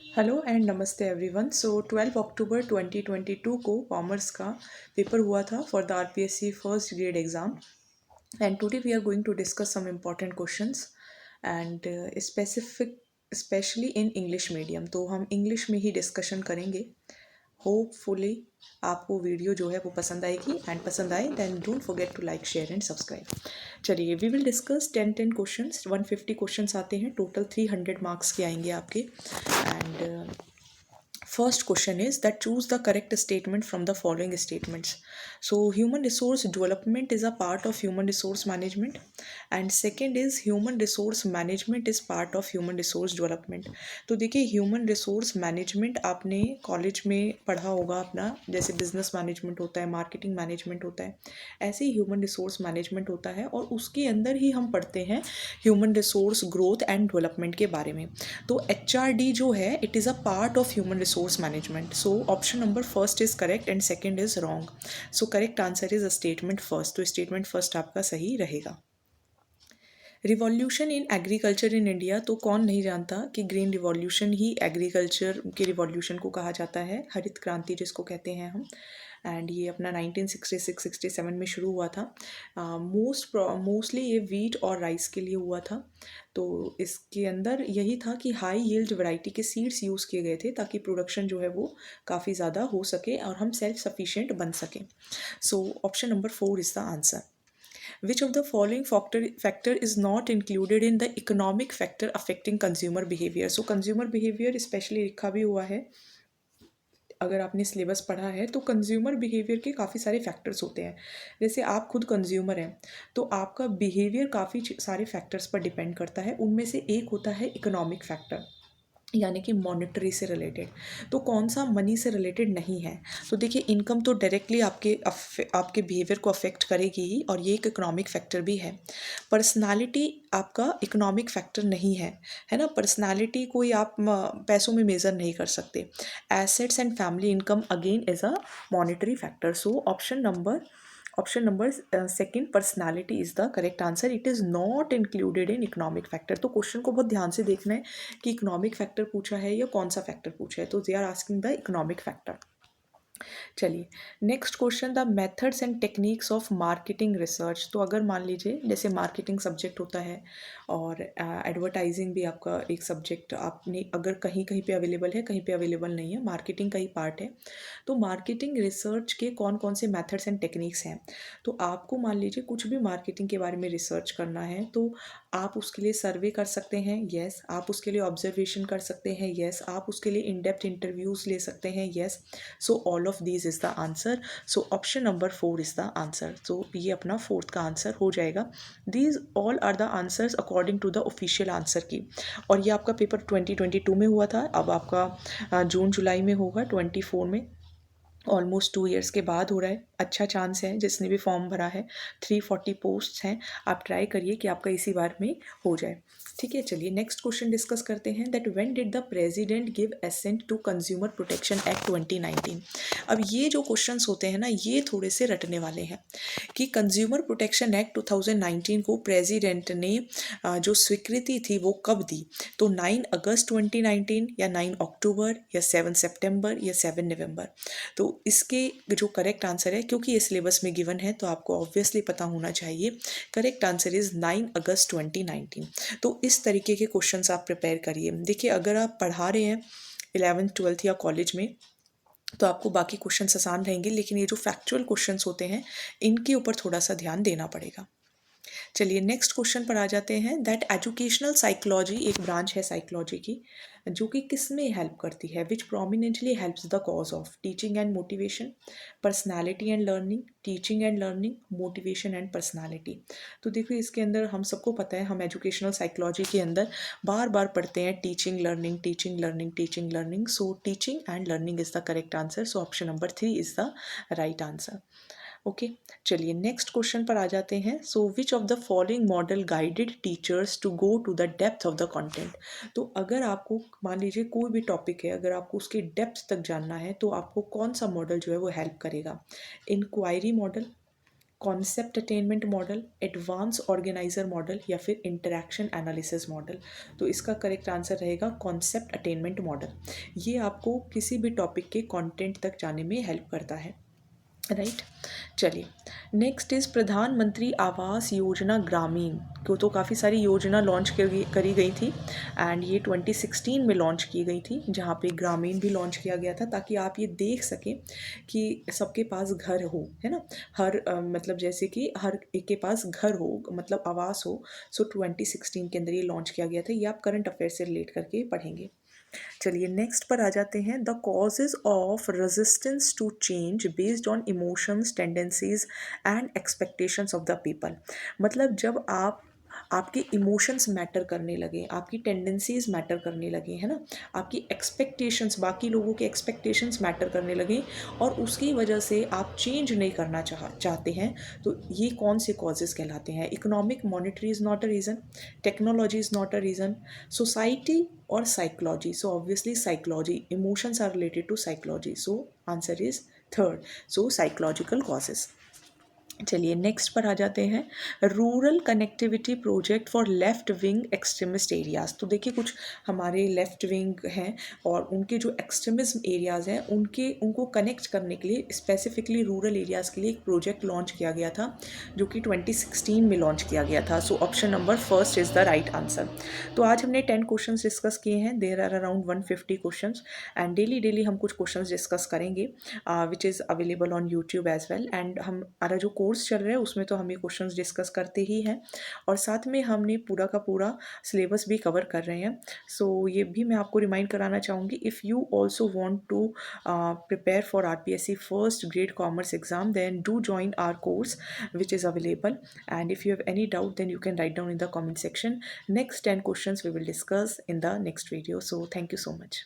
Hello and namaste everyone. So 12 October 2022 को commerce का paper हुआ था for the RPSC first grade exam and today we are going to discuss some important questions and specially in English medium. तो हम English में ही discussion करेंगे। Hopefully आपको वीडियो जो है वो पसंद आएगी एंड पसंद आए then don't forget to like share and subscribe. चलिए we will discuss 10 questions. 150 questions आते हैं, टोटल 300 मार्क्स के आएंगे आपके। And first question is that choose the correct statement from the following statements. So human resource development is a part of human resource management, and second is human resource management is part of human resource development. तो देखिए human resource management आपने college में पढ़ा होगा अपना, जैसे business management होता है, मार्केटिंग मैनेजमेंट होता है, ऐसे ही ह्यूमन रिसोर्स मैनेजमेंट होता है और उसके अंदर ही हम पढ़ते हैं human resource growth and development के बारे में। तो HRD जो है it is a part of human resource management. So option number first is correct and second is wrong. So correct answer is statement first. तो स्टेटमेंट फर्स्ट आपका सही रहेगा। Revolution in agriculture in India, तो कौन नहीं जानता कि green revolution ही agriculture के रिवॉल्यूशन को कहा जाता है, हरित क्रांति जिसको कहते हैं हम। एंड ये अपना 1966-67 में शुरू हुआ था। मोस्टली ये वीट और राइस के लिए हुआ था। तो इसके अंदर यही था कि हाई यील्ड वैरायटी के सीड्स यूज़ किए गए थे ताकि प्रोडक्शन जो है वो काफ़ी ज़्यादा हो सके और हम सेल्फ सफिशिएंट बन सकें। सो option number 4 is the answer. Which of the following factor is not included in the economic factor affecting consumer behavior? So consumer behavior specially लिखा भी हुआ है, अगर आपने सिलेबस पढ़ा है तो कंज्यूमर बिहेवियर के काफ़ी सारे फैक्टर्स होते हैं। जैसे आप खुद कंज्यूमर हैं तो आपका बिहेवियर काफ़ी सारे फैक्टर्स पर डिपेंड करता है। उनमें से एक होता है इकोनॉमिक फैक्टर, यानी कि मॉनेटरी से रिलेटेड। तो कौन सा मनी से रिलेटेड नहीं है? तो देखिए इनकम तो डायरेक्टली आपके बिहेवियर को अफेक्ट करेगी ही, और ये एक इकोनॉमिक फैक्टर भी है। पर्सनालिटी आपका इकोनॉमिक फैक्टर नहीं है, है ना। पर्सनालिटी कोई आप पैसों में मेज़र नहीं कर सकते। Assets and family income again as a monetary factor. So option number second, personality is the correct answer. It is not included in economic factor. तो क्वेश्चन को बहुत ध्यान से देखना है कि इकोनॉमिक फैक्टर पूछा है या कौन सा फैक्टर पूछा है। तो they are asking the economic factor. चलिए next question, the methods and techniques of marketing research. तो अगर मान लीजिए जैसे मार्केटिंग सब्जेक्ट होता है और एडवर्टाइजिंग भी आपका एक सब्जेक्ट आपने अगर कहीं कहीं पे अवेलेबल है, कहीं पे अवेलेबल नहीं है, मार्केटिंग का ही पार्ट है। तो मार्केटिंग रिसर्च के कौन कौन से मेथड्स एंड टेक्निक्स हैं? तो आपको मान लीजिए कुछ भी मार्केटिंग के बारे में रिसर्च करना है तो आप उसके लिए सर्वे कर सकते हैं, यस। आप उसके लिए ऑब्जर्वेशन कर सकते हैं, यस। आप उसके लिए इन डेप्थ इंटरव्यूज़ ले सकते हैं, yes. So all of these is the answer. So option number 4 is the answer. तो ये अपना फोर्थ का आंसर हो जाएगा। These all are the answers according to the official answer की। और ये आपका पेपर 2022 में हुआ था, अब आपका जून जुलाई में होगा 24 में। ऑलमोस्ट 2 ईयर्स के बाद हो रहा है। अच्छा चांस है जिसने भी फॉर्म भरा है, 340 पोस्ट हैं। आप ट्राई करिए कि आपका इसी बार में हो जाए। ठीक है, चलिए नेक्स्ट क्वेश्चन डिस्कस करते हैं। That when did the president give assent to consumer protection act 2019? अब ये जो क्वेश्चंस होते हैं ना, ये थोड़े से रटने वाले हैं कि कंज्यूमर प्रोटेक्शन एक्ट 2019 को प्रेसिडेंट ने जो स्वीकृति थी वो कब दी? तो 9 अगस्त 2019 या 9 अक्टूबर या 7 सितंबर या 7 नवंबर? तो इसके जो करेक्ट आंसर है, क्योंकि ये सिलेबस में गिवन है तो आपको ऑब्वियसली पता होना चाहिए। करेक्ट आंसर इज 9 अगस्त 2019। तो इस तरीके के क्वेश्चंस आप प्रिपेयर करिए। देखिए अगर आप पढ़ा रहे हैं 11th 12th या कॉलेज में तो आपको बाकी क्वेश्चंस आसान रहेंगे, लेकिन ये जो फैक्चुअल क्वेश्चंस होते हैं इनके ऊपर थोड़ा सा ध्यान देना पड़ेगा। चलिए नेक्स्ट क्वेश्चन पर आ जाते हैं। दैट एजुकेशनल साइकोलॉजी एक ब्रांच है साइकोलॉजी की, जो कि किस में हेल्प करती है? Which prominently helps the cause of teaching and motivation, personality and learning, teaching and learning, motivation and personality. तो देखिए इसके अंदर हम सबको पता है, हम एजुकेशनल साइकोलॉजी के अंदर बार बार पढ़ते हैं teaching learning, teaching learning, teaching learning. So teaching and learning is the correct answer. So option number 3 is the right answer. Okay, चलिए नेक्स्ट क्वेश्चन पर आ जाते हैं। So which of the following model guided teachers to go to the depth of the content? तो अगर आपको मान लीजिए कोई भी टॉपिक है, अगर आपको उसके डेप्थ तक जानना है तो आपको कौन सा मॉडल जो है वो हेल्प करेगा? Inquiry model, concept attainment model, advance organizer model या फिर इंटरैक्शन एनालिसिस मॉडल। तो इसका करेक्ट आंसर रहेगा कॉन्सेप्ट अटेनमेंट मॉडल। ये आपको किसी भी टॉपिक के कंटेंट तक जाने में हेल्प करता है, राइट। चलिए, नेक्स्ट इज़ प्रधानमंत्री आवास योजना ग्रामीण को तो काफ़ी सारी योजना लॉन्च करी गई थी एंड ये 2016 में लॉन्च की गई थी, जहाँ पे ग्रामीण भी लॉन्च किया गया था ताकि आप ये देख सकें कि सबके पास घर हो, है ना। हर मतलब जैसे कि हर एक के पास घर हो, मतलब आवास हो। सो 2016 के अंदर ये लॉन्च किया गया था। ये आप करंट अफेयर से रिलेट करके पढ़ेंगे। चलिए, नेक्स्ट पर आ जाते हैं। The causes of resistance to change based on emotions, tendencies and expectations of the people. मतलब जब आपके इमोशंस मैटर करने लगे, आपकी टेंडेंसीज मैटर करने लगे, है ना, आपकी एक्सपेक्टेशंस, बाकी लोगों के एक्सपेक्टेशंस मैटर करने लगे और उसकी वजह से आप चेंज नहीं करना चाहते हैं, तो ये कौन से कॉजेज़ कहलाते हैं? Economic, monetary is not a reason, technology is not a reason, society or psychology. So obviously psychology, emotions are related to psychology, so answer is third, so psychological causes. चलिए, नेक्स्ट पर आ जाते हैं। Rural connectivity project for left wing extremist areas. तो देखिए, कुछ हमारे left wing हैं और उनके जो एक्सट्रीमिज्म एरियाज़ हैं उनको कनेक्ट करने के लिए स्पेसिफिकली रूरल एरियाज़ के लिए एक प्रोजेक्ट लॉन्च किया गया था, जो कि 2016 में लॉन्च किया गया था। So option number first is the right answer. तो आज हमने 10 क्वेश्चन डिस्कस किए हैं। There are around 150 question and daily हम कुछ क्वेश्चन डिस्कस करेंगे which is available on YouTube as well. And हमारा जो कोर्स चल रहा है उसमें तो हम ये क्वेश्चंस डिस्कस करते ही हैं और साथ में हमने पूरा का पूरा सिलेबस भी कवर कर रहे हैं। सो ये भी मैं आपको रिमाइंड कराना चाहूँगी, if you also want to prepare for RPSC first grade commerce exam, then do join our course which is available, and if you have any doubt then you can write down in the comment section. Next 10 questions we will discuss in the next video. So thank you so much.